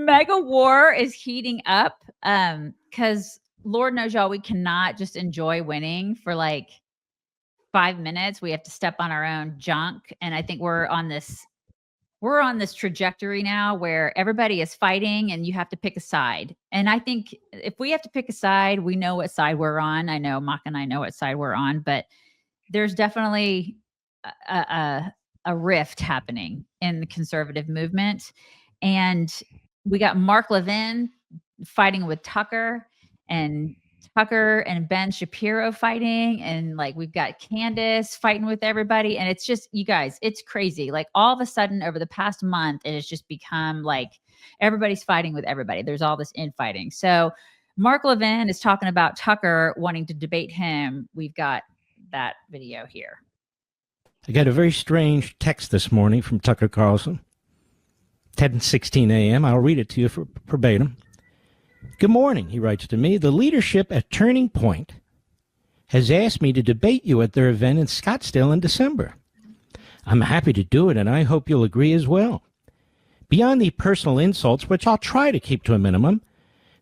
mega war is heating up because Lord knows, y'all, we cannot just enjoy winning for like 5 minutes. We have to step on our own junk. And I think we're on this trajectory now where everybody is fighting and you have to pick a side. And I think if we have to pick a side, we know what side we're on. I know Mock and I know what side we're on, but there's definitely a rift happening in the conservative movement. And we got Mark Levin fighting with Tucker and Ben Shapiro fighting. And like, we've got Candace fighting with everybody. And it's just, you guys, it's crazy. Like all of a sudden over the past month, it has just become like everybody's fighting with everybody. There's all this infighting. So Mark Levin is talking about Tucker wanting to debate him. We've got that video here. I got a very strange text this morning from Tucker Carlson, 10:16 a.m. I'll read it to you for verbatim. Good morning, he writes to me. The leadership at Turning Point has asked me to debate you at their event in Scottsdale in December. I'm happy to do it, and I hope you'll agree as well. Beyond the personal insults, which I'll try to keep to a minimum,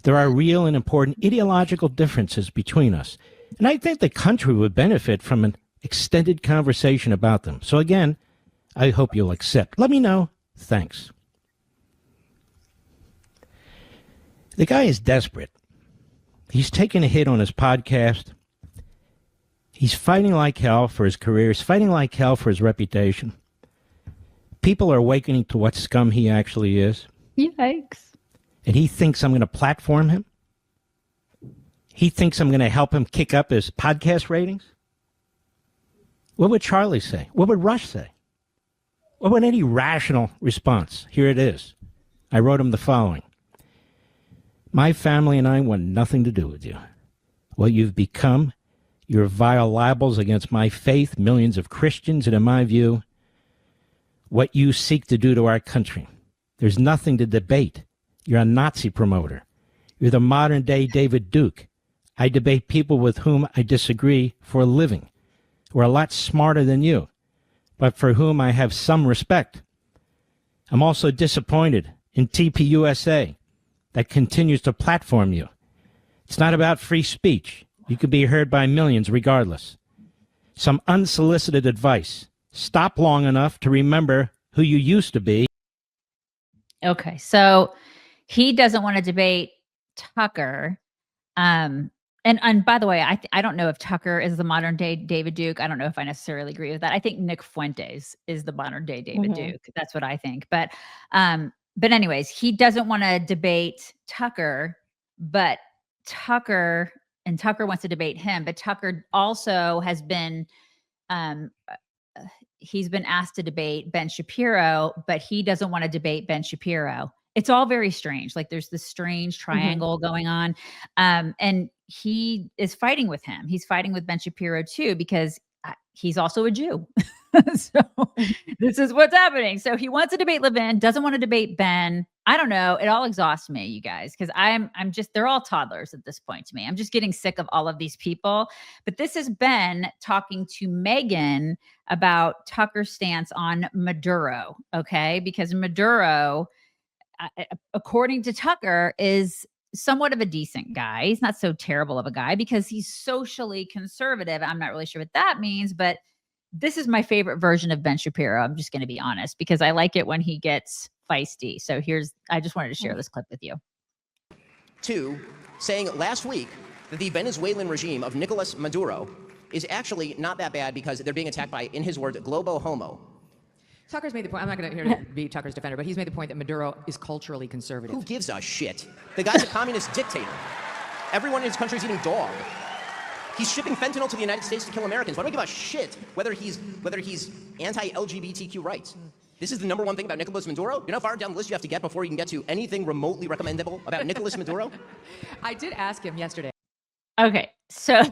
there are real and important ideological differences between us, and I think the country would benefit from an extended conversation about them. So again, I hope you'll accept. Let me know. Thanks. The guy is desperate. He's taken a hit on his podcast. He's fighting like hell for his career. He's fighting like hell for his reputation. People are awakening to what scum he actually is. Yikes. And he thinks I'm going to platform him. He thinks I'm going to help him kick up his podcast ratings. What would Charlie say? What would Rush say? What would any rational response? Here it is. I wrote him the following. My family and I want nothing to do with you. What you've become, your vile libels against my faith, millions of Christians, and in my view, what you seek to do to our country. There's nothing to debate. You're a Nazi promoter. You're the modern-day David Duke. I debate people with whom I disagree for a living, who are a lot smarter than you, but for whom I have some respect. I'm also disappointed in TPUSA that continues to platform you. It's not about free speech. You can be heard by millions regardless. Some unsolicited advice. Stop long enough to remember who you used to be. Okay, so he doesn't want to debate Tucker. And by the way, I don't know if Tucker is the modern day David Duke. I don't know if I necessarily agree with that. I think Nick Fuentes is the modern day David Duke. That's what I think. But anyways, he doesn't want to debate Tucker, but Tucker wants to debate him. But Tucker also has been, he's been asked to debate Ben Shapiro, but he doesn't want to debate Ben Shapiro. It's all very strange. Like there's this strange triangle going on. And he is fighting with him. He's fighting with Ben Shapiro too, because he's also a Jew. So this is what's happening. So he wants to debate Levin, doesn't want to debate Ben. I don't know. It all exhausts me, you guys, because I'm just, they're all toddlers at this point to me. I'm just getting sick of all of these people. But this is Ben talking to Megan about Tucker's stance on Maduro. Okay. Because Maduro, according to Tucker, is somewhat of a decent guy. He's not so terrible of a guy because he's socially conservative. I'm not really sure what that means, but this is my favorite version of Ben Shapiro. I'm just going to be honest, because I like it when he gets feisty. So I just wanted to share this clip with you. Two, saying last week that the Venezuelan regime of Nicolas Maduro is actually not that bad because they're being attacked by, in his words, globo homo. Tucker's made the point, I'm not going to here to be Tucker's defender, but he's made the point that Maduro is culturally conservative. Who gives a shit? The guy's a communist dictator. Everyone in his country is eating dog. He's shipping fentanyl to the United States to kill Americans. Why do I give a shit whether he's anti-LGBTQ rights? This is the number one thing about Nicolas Maduro. You know how far down the list you have to get before you can get to anything remotely recommendable about Nicolas Maduro? I did ask him yesterday. Okay, so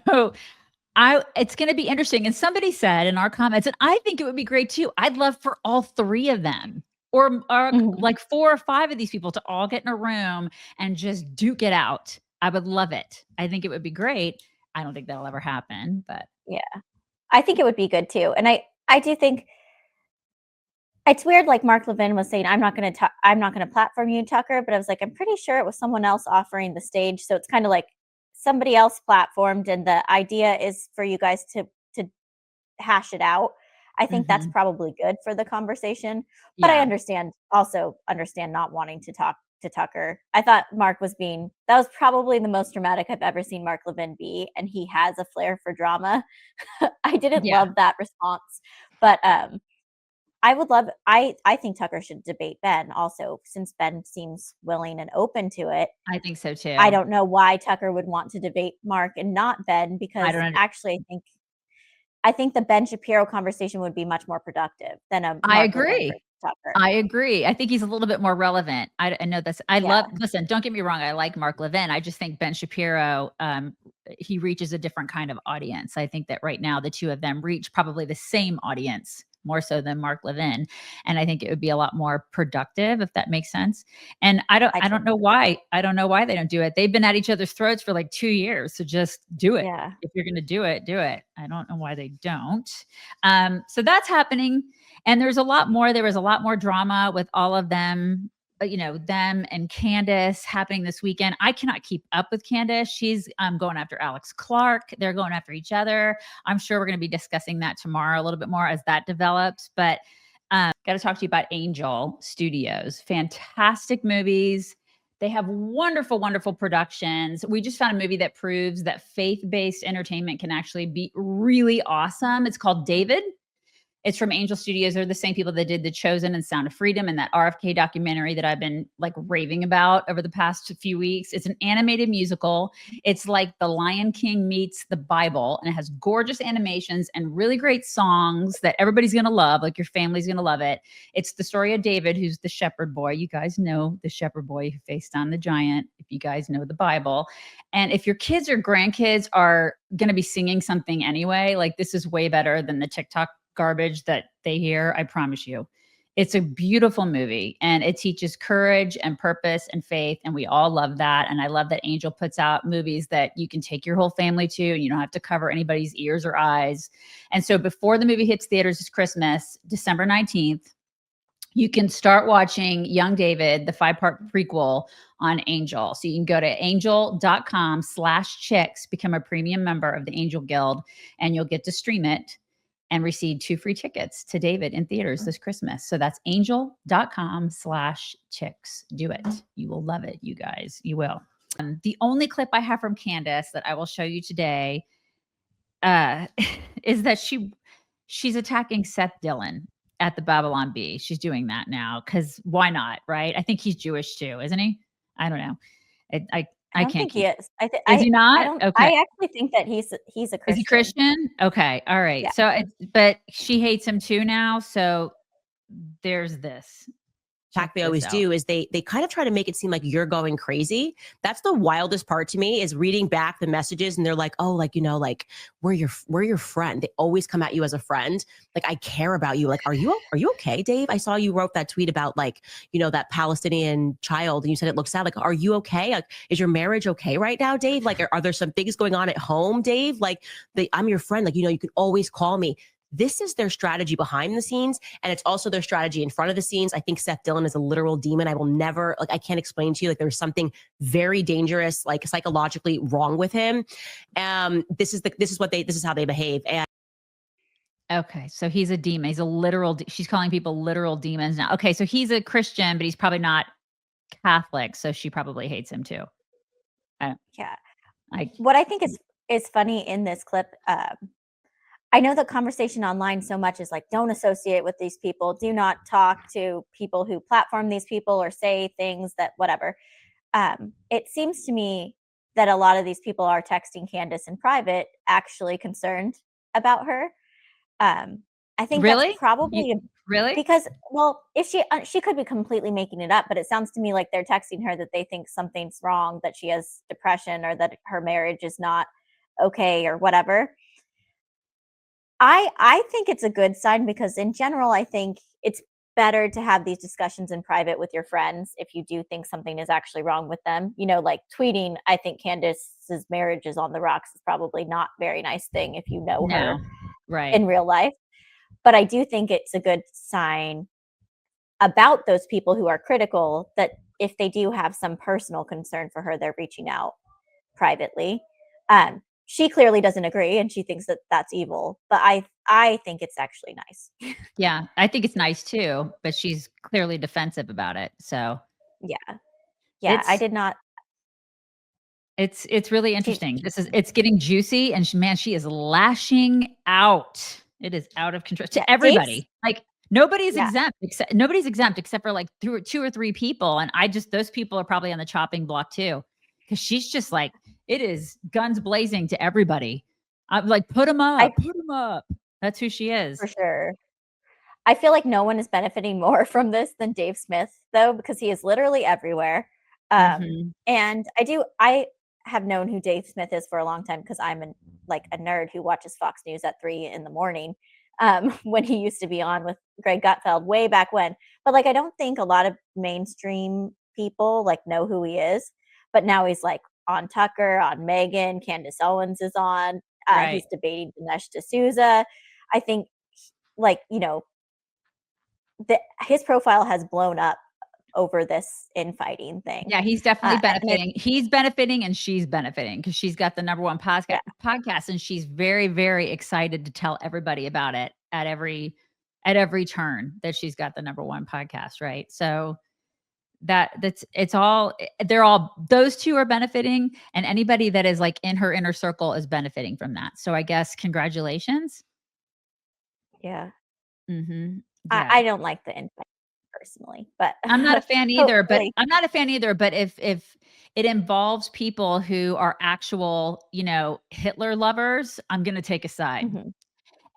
it's going to be interesting. And somebody said in our comments, and I think it would be great too, I'd love for all three of them or like 4 or 5 of these people to all get in a room and just duke it out. I would love it. I think it would be great. I don't think that'll ever happen, but yeah, I think it would be good too. And I do think It's weird, like Mark Levin was saying, I'm not going to platform you, Tucker, but I was like, I'm pretty sure it was someone else offering the stage. So it's kind of like somebody else platformed, and the idea is for you guys to hash it out. I think that's probably good for the conversation, but I also understand not wanting to talk to Tucker. I thought Mark that was probably the most dramatic I've ever seen Mark Levin be, and he has a flair for drama. I didn't love that response, but I think Tucker should debate Ben also, since Ben seems willing and open to it. I think so too. I don't know why Tucker would want to debate Mark and not Ben, because actually I think the Ben Shapiro conversation would be much more productive than a I Mark Levin agree. versus Tucker. I agree. I think he's a little bit more relevant. I know this. Listen, don't get me wrong. I like Mark Levin. I just think Ben Shapiro, he reaches a different kind of audience. I think that right now the two of them reach probably the same audience more so than Mark Levin. And I think it would be a lot more productive, if that makes sense. And I don't know why. I don't know why they don't do it. They've been at each other's throats for like 2 years. So just do it. Yeah. If you're going to do it, do it. I don't know why they don't. So that's happening. And there was a lot more drama with all of them, them and Candace happening this weekend. I cannot keep up with Candace. She's going after Alex Clark. They're going after each other. I'm sure we're going to be discussing that tomorrow a little bit more as that develops. But got to talk to you about Angel Studios. Fantastic movies. They have wonderful, wonderful productions. We just found a movie that proves that faith-based entertainment can actually be really awesome. It's called David. It's from Angel Studios. They're the same people that did The Chosen and Sound of Freedom and that RFK documentary that I've been like raving about over the past few weeks. It's an animated musical. It's like The Lion King meets the Bible, and it has gorgeous animations and really great songs that everybody's going to love. Like your family's going to love it. It's the story of David, who's the shepherd boy. You guys know the shepherd boy who faced down the giant, if you guys know the Bible. And if your kids or grandkids are going to be singing something anyway, like this is way better than the TikTok garbage that they hear. I promise you. It's a beautiful movie, and it teaches courage and purpose and faith. And we all love that. And I love that Angel puts out movies that you can take your whole family to, and you don't have to cover anybody's ears or eyes. And so before the movie hits theaters this Christmas, December 19th, you can start watching Young David, the 5-part prequel on Angel. So you can go to angel.com/chicks, become a premium member of the Angel Guild, and you'll get to stream it and receive 2 free tickets to David in theaters this Christmas. So that's angel.com/chicks. Do it. You will love it, you guys. You will. The only clip I have from Candace that I will show you today is that she's attacking Seth Dillon at the Babylon Bee. She's doing that now because why not, right? I think he's Jewish too, isn't he? I don't know. I don't can't think he is. Is he not? Okay. I actually think that he's a Christian. Is he Christian? Okay. All right. Yeah. So, but she hates him too now. So there's this. Fact they always do is they kind of try to make it seem like you're going crazy. That's the wildest part to me, is reading back the messages, and they're like, oh, like, like we're your friend. They always come at you as a friend. Like, I care about you. Like, are you okay, Dave? I saw you wrote that tweet about like, that Palestinian child, and you said it looks sad. Like, are you okay? Like, is your marriage okay right now, Dave? Like, are there some things going on at home, Dave? Like, I'm your friend. Like, you can always call me. This is their strategy behind the scenes, and it's also their strategy in front of the scenes. I think Seth Dillon is a literal demon. I will never, I can't explain to you, there's something very dangerous, like psychologically wrong with him. This is how they behave. And okay, so he's a demon. He's a literal. She's calling people literal demons now. Okay, so he's a Christian, but he's probably not Catholic, so she probably hates him too. Yeah. What I think is funny in this clip. I know the conversation online so much is like, don't associate with these people. Do not talk to people who platform these people or say things that whatever. It seems to me that a lot of these people are texting Candace in private, actually concerned about her. I think that's probably really because, well, if she could be completely making it up, but it sounds to me like they're texting her that they think something's wrong, that she has depression or that her marriage is not okay or whatever. I think it's a good sign, because in general, I think it's better to have these discussions in private with your friends if you do think something is actually wrong with them. Like tweeting, I think Candace's marriage is on the rocks is probably not a very nice thing if you know her right in real life. But I do think it's a good sign about those people who are critical, that if they do have some personal concern for her, they're reaching out privately. She clearly doesn't agree, and she thinks that that's evil. But I think it's actually nice. Yeah, I think it's nice too, but she's clearly defensive about it. So Yeah, yeah. I it's did not. it's really She, interesting. It's getting juicy, and man, she is lashing out. It is out of control yeah, to Dave's. everybody. Like nobody's Yeah, exempt except for like two or three people, and those people are probably on the chopping block too, because she's just like it is guns blazing to everybody. I'm like, put them I up, put them up. That's who she for is. sure. I feel like no one is benefiting more from this than Dave Smith, though, because he is literally everywhere. Hmm. And I have known who Dave Smith is for a long time because I'm like a nerd who watches Fox News at 3 in the morning. When he used to be on with Greg Gutfeld way back when. But like, I don't think a lot of mainstream people like know who he is. But now he's like on Tucker, on Megan, Candace Owens is on. Right. He's debating Dinesh D'Souza. I think, like, his profile has blown up over this infighting thing. Yeah, he's definitely And benefiting. He's benefiting and she's benefiting because she's got the number one yeah, podcast, and she's very, very excited to tell everybody about it at every turn that she's got the number one podcast, right? So it's all they're all those two are benefiting, and anybody that is like in her inner circle is benefiting from that. So I guess congratulations. yeah. Mm-hmm. I, Yeah. I don't like the infighting personally, but I'm not a fan either, hopefully, but if it involves people who are actual, Hitler lovers, I'm going to take a side. mhm,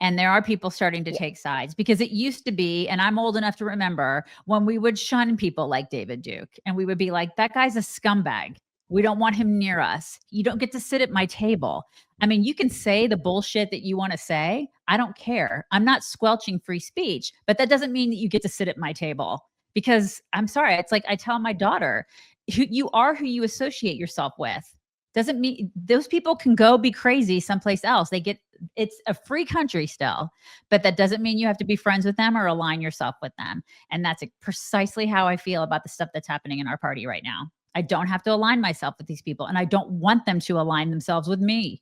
And there are people starting to yeah, take sides because it used to be, and I'm old enough to remember when we would shun people like David Duke and we would be like, that guy's a scumbag. We don't want him near us. You don't get to sit at my table. I mean, you can say the bullshit that you want to say. I don't care. I'm not squelching free speech, but that doesn't mean that you get to sit at my table because I'm sorry. It's like I tell my daughter, you are who you associate yourself with. Doesn't mean those people can go be crazy someplace else. It's a free country still, but that doesn't mean you have to be friends with them or align yourself with them. And that's precisely how I feel about the stuff that's happening in our party right now. I don't have to align myself with these people, and I don't want them to align themselves with me.